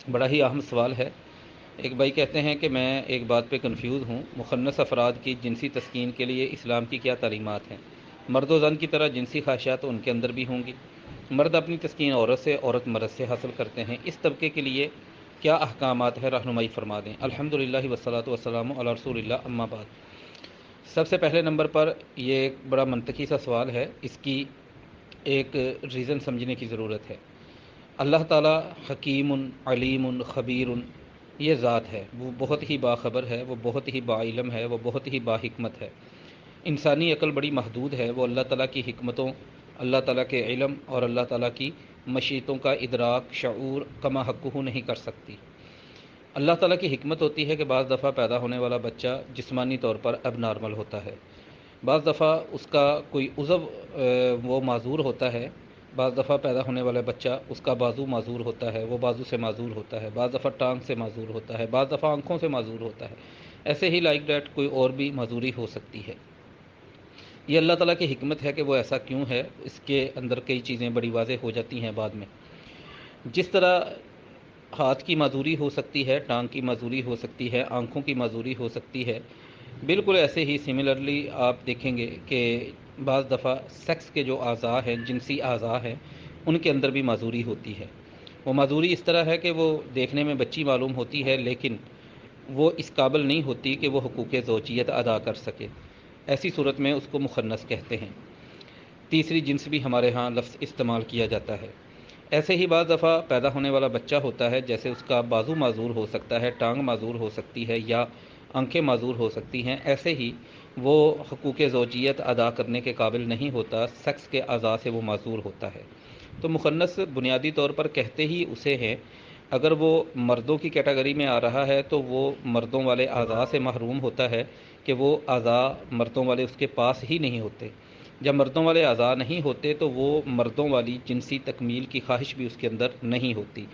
بڑا ہی اہم سوال ہے۔ ایک بھائی کہتے ہیں کہ میں ایک بات پہ کنفیوز ہوں، مخنث افراد کی جنسی تسکین کے لیے اسلام کی کیا تعلیمات ہیں؟ مرد و زن کی طرح جنسی خواہشات تو ان کے اندر بھی ہوں گی۔ مرد اپنی تسکین عورت سے، عورت مرد سے حاصل کرتے ہیں۔ اس طبقے کے لیے کیا احکامات ہیں، رہنمائی فرما دیں۔ الحمدللہ والصلاۃ والسلام علی رسول اللہ، اما بعد۔ سب سے پہلے نمبر پر یہ ایک بڑا منطقی سا سوال ہے، اس کی ایک ریزن سمجھنے کی ضرورت ہے۔ اللہ تعالیٰ حکیم، علیم، خبیر، یہ ذات ہے، وہ بہت ہی باخبر ہے، وہ بہت ہی باعلم ہے، وہ بہت ہی باحکمت ہے۔ انسانی عقل بڑی محدود ہے، وہ اللہ تعالیٰ کی حکمتوں، اللہ تعالیٰ کے علم اور اللہ تعالیٰ کی مشیتوں کا ادراک، شعور کما حقہ نہیں کر سکتی۔ اللہ تعالیٰ کی حکمت ہوتی ہے کہ بعض دفعہ پیدا ہونے والا بچہ جسمانی طور پر اب نارمل ہوتا ہے، بعض دفعہ اس کا کوئی عضو وہ معذور ہوتا ہے، بعض دفعہ پیدا ہونے والا بچہ اس کا بازو معذور ہوتا ہے، وہ بازو سے معذور ہوتا ہے، بعض دفعہ ٹانگ سے معذور ہوتا ہے، بعض دفعہ آنکھوں سے معذور ہوتا ہے۔ ایسے ہی لائک دیٹ کوئی اور بھی معذوری ہو سکتی ہے۔ یہ اللہ تعالیٰ کی حکمت ہے کہ وہ ایسا کیوں ہے، اس کے اندر کئی چیزیں بڑی واضح ہو جاتی ہیں بعد میں۔ جس طرح ہاتھ کی معذوری ہو سکتی ہے، ٹانگ کی معذوری ہو سکتی ہے، آنکھوں کی معذوری ہو سکتی ہے، بالکل ایسے ہی سملرلی آپ دیکھیں گے کہ بعض دفعہ سیکس کے جو اعضاء ہیں، جنسی اعضاء ہیں، ان کے اندر بھی معذوری ہوتی ہے۔ وہ معذوری اس طرح ہے کہ وہ دیکھنے میں بچی معلوم ہوتی ہے، لیکن وہ اس قابل نہیں ہوتی کہ وہ حقوق زوجیت ادا کر سکے۔ ایسی صورت میں اس کو مخنث کہتے ہیں۔ تیسری جنس بھی ہمارے ہاں لفظ استعمال کیا جاتا ہے۔ ایسے ہی بعض دفعہ پیدا ہونے والا بچہ ہوتا ہے، جیسے اس کا بازو معذور ہو سکتا ہے، ٹانگ معذور ہو سکتی ہے، یا آنکھیں معذور ہو سکتی ہیں، ایسے ہی وہ حقوق زوجیت ادا کرنے کے قابل نہیں ہوتا، سیکس کے اعضاء سے وہ معذور ہوتا ہے۔ تو مخنث بنیادی طور پر کہتے ہی اسے ہیں، اگر وہ مردوں کی کیٹیگری میں آ رہا ہے تو وہ مردوں والے اعضاء سے محروم ہوتا ہے کہ وہ اعضاء مردوں والے اس کے پاس ہی نہیں ہوتے۔ جب مردوں والے اعضاء نہیں ہوتے تو وہ مردوں والی جنسی تکمیل کی خواہش بھی اس کے اندر نہیں ہوتی۔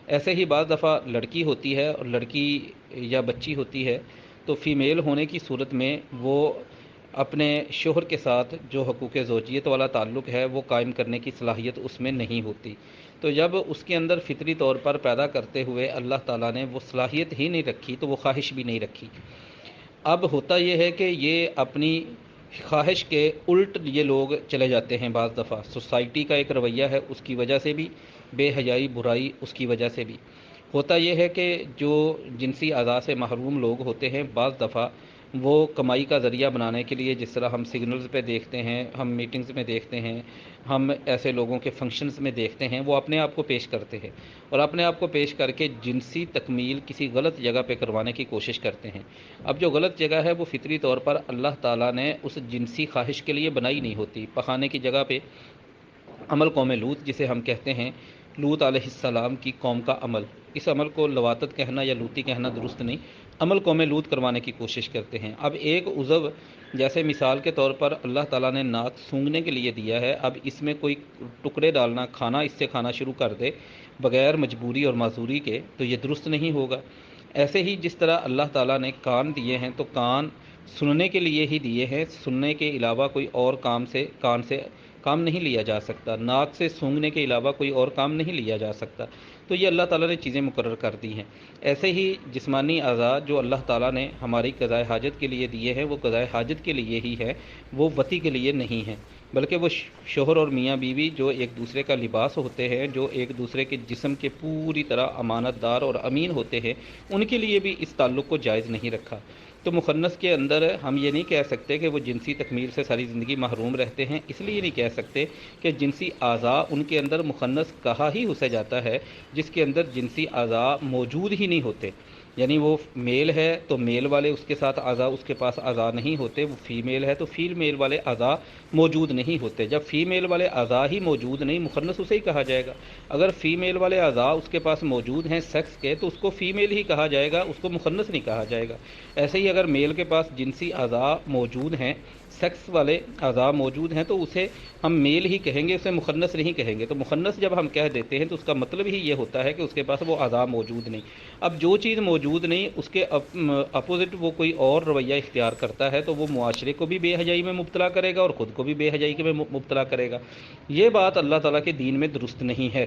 ایسے ہی بعض دفعہ لڑکی ہوتی ہے اور لڑکی یا بچی ہوتی ہے تو فیمیل ہونے کی صورت میں وہ اپنے شوہر کے ساتھ جو حقوق زوجیت والا تعلق ہے وہ قائم کرنے کی صلاحیت اس میں نہیں ہوتی۔ تو جب اس کے اندر فطری طور پر پیدا کرتے ہوئے اللہ تعالیٰ نے وہ صلاحیت ہی نہیں رکھی تو وہ خواہش بھی نہیں رکھی۔ اب ہوتا یہ ہے کہ یہ اپنی خواہش کے الٹ یہ لوگ چلے جاتے ہیں، بعض دفعہ سوسائٹی کا ایک رویہ ہے اس کی وجہ سے بھی، بے حیائی برائی اس کی وجہ سے بھی ہوتا یہ ہے کہ جو جنسی اعضاء سے محروم لوگ ہوتے ہیں بعض دفعہ وہ کمائی کا ذریعہ بنانے کے لیے، جس طرح ہم سگنلز پہ دیکھتے ہیں، ہم میٹنگز میں دیکھتے ہیں، ہم ایسے لوگوں کے فنکشنز میں دیکھتے ہیں، وہ اپنے آپ کو پیش کرتے ہیں اور اپنے آپ کو پیش کر کے جنسی تکمیل کسی غلط جگہ پہ کروانے کی کوشش کرتے ہیں۔ اب جو غلط جگہ ہے وہ فطری طور پر اللہ تعالیٰ نے اس جنسی خواہش کے لیے بنائی نہیں ہوتی۔ پخانے کی جگہ پہ عمل قوم لوط جسے ہم کہتے ہیں، لوط علیہ السلام کی قوم کا عمل، اس عمل کو لواطت کہنا یا لوطی کہنا درست نہیں، عمل قوم لوط کروانے کی کوشش کرتے ہیں۔ اب ایک عضو جیسے مثال کے طور پر اللہ تعالیٰ نے ناک سونگھنے کے لیے دیا ہے، اب اس میں کوئی ٹکڑے ڈالنا، کھانا اس سے کھانا شروع کر دے بغیر مجبوری اور معذوری کے تو یہ درست نہیں ہوگا۔ ایسے ہی جس طرح اللہ تعالیٰ نے کان دیے ہیں تو کان سننے کے لیے ہی دیے ہیں، سننے کے علاوہ کوئی اور کان سے کام نہیں لیا جا سکتا، ناک سے سونگھنے کے علاوہ کوئی اور کام نہیں لیا جا سکتا۔ تو یہ اللہ تعالیٰ نے چیزیں مقرر کر دی ہیں۔ ایسے ہی جسمانی اعضاء جو اللہ تعالیٰ نے ہماری قضائے حاجت کے لیے دیے ہیں وہ قضائے حاجت کے لیے ہی ہے، وہ وتی کے لیے نہیں ہیں، بلکہ وہ شوہر اور میاں بیوی جو ایک دوسرے کا لباس ہوتے ہیں، جو ایک دوسرے کے جسم کے پوری طرح امانت دار اور امین ہوتے ہیں، ان کے لیے بھی اس تعلق کو جائز نہیں رکھا۔ تو مخنث کے اندر ہم یہ نہیں کہہ سکتے کہ وہ جنسی تکمیل سے ساری زندگی محروم رہتے ہیں، اس لیے نہیں کہہ سکتے کہ جنسی اعضاء ان کے اندر مخنث کہا ہی اسے جاتا ہے جس کے اندر جنسی اعضاء موجود ہی نہیں ہوتے۔ یعنی وہ میل ہے تو میل والے اس کے ساتھ اعضاء اس کے پاس اعضاء نہیں ہوتے، وہ فیمیل ہے تو فیمیل والے اعضاء موجود نہیں ہوتے۔ جب فیمیل والے اعضاء ہی موجود نہیں، مخنث اسے ہی کہا جائے گا۔ اگر فیمیل والے اعضاء اس کے پاس موجود ہیں سیکس کے تو اس کو فیمیل ہی کہا جائے گا، اس کو مخنث نہیں کہا جائے گا۔ ایسے ہی اگر میل کے پاس جنسی اعضاء موجود ہیں، سیکس والے اعضاء موجود ہیں تو اسے ہم میل ہی کہیں گے، اسے مخنث نہیں کہیں گے۔ تو مخنث جب ہم کہہ دیتے ہیں تو اس کا مطلب ہی یہ ہوتا ہے کہ اس کے پاس وہ اعضاء موجود نہیں۔ اب جو چیز موجود نہیں اس کے اپوزٹ وہ کوئی اور رویہ اختیار کرتا ہے تو وہ معاشرے کو بھی بے حیائی میں مبتلا کرے گا اور خود کو بھی بے حیائی میں مبتلا کرے گا۔ یہ بات اللہ تعالیٰ کے دین میں درست نہیں ہے۔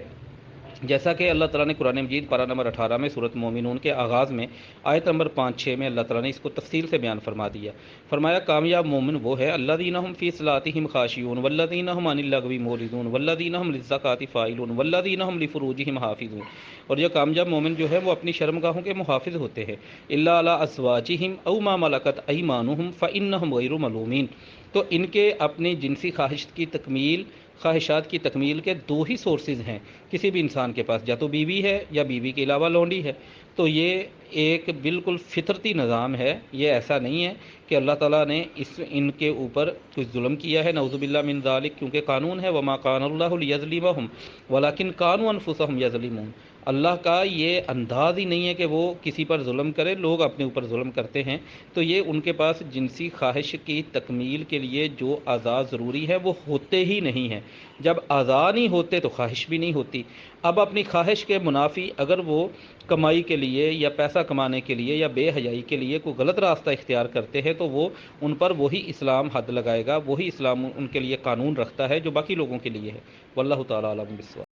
جیسا کہ اللہ تعالیٰ نے قرآن مجید پارہ نمبر 18 میں سورۃ مومنون کے آغاز میں آیت نمبر 5-6 میں اللہ تعالیٰ نے اس کو تفصیل سے بیان فرما دیا. فرمایا کامیاب مومن وہ ہے الذین هم فی صلاتہم خاشعون والذین هم عن اللغو معرضون والذین هم للزکاۃ فاعلون والذین هم لفروجہم حافظون. اور یہ کامیاب مومن جو ہے وہ اپنی شرمگاہوں کے محافظ ہوتے ہیں. الا علی ازواجہم او ما ملکت ایمانہم فانہم غیر ملومین. تو ان کے اپنی جنسی خواہشات کی تکمیل کے دو ہی سورسز ہیں کسی بھی انسان کے پاس، یا تو بیوی ہے یا بیوی کے علاوہ لونڈی ہے. تو یہ ایک بالکل فطرتی نظام ہے. یہ ایسا نہیں ہے کہ اللہ تعالیٰ نے ان کے اوپر کچھ ظلم کیا ہے، نعوذ باللہ من ذالک، کیونکہ قانون ہے وما کان اللہ لیظلمہم ولکن کانوا انفسہم یظلمون. اللہ کا یہ انداز ہی نہیں ہے کہ وہ کسی پر ظلم کرے، لوگ اپنے اوپر ظلم کرتے ہیں. تو یہ ان کے پاس جنسی خواہش کی تکمیل کے لیے جو اعضاء ضروری ہے وہ ہوتے ہی نہیں ہیں. جب اعضاء نہیں ہوتے تو خواہش بھی نہیں ہوتی. اب اپنی خواہش کے منافی اگر وہ کمائی کے لیے یا پیسہ کمانے کے لیے یا بے حیائی کے لیے کوئی غلط راستہ اختیار کرتے ہیں تو وہ ان پر وہی اسلام حد لگائے گا، وہی اسلام ان کے لیے قانون رکھتا ہے جو باقی لوگوں کے لیے ہے. واللہ تعالیٰ عالم بالصواب.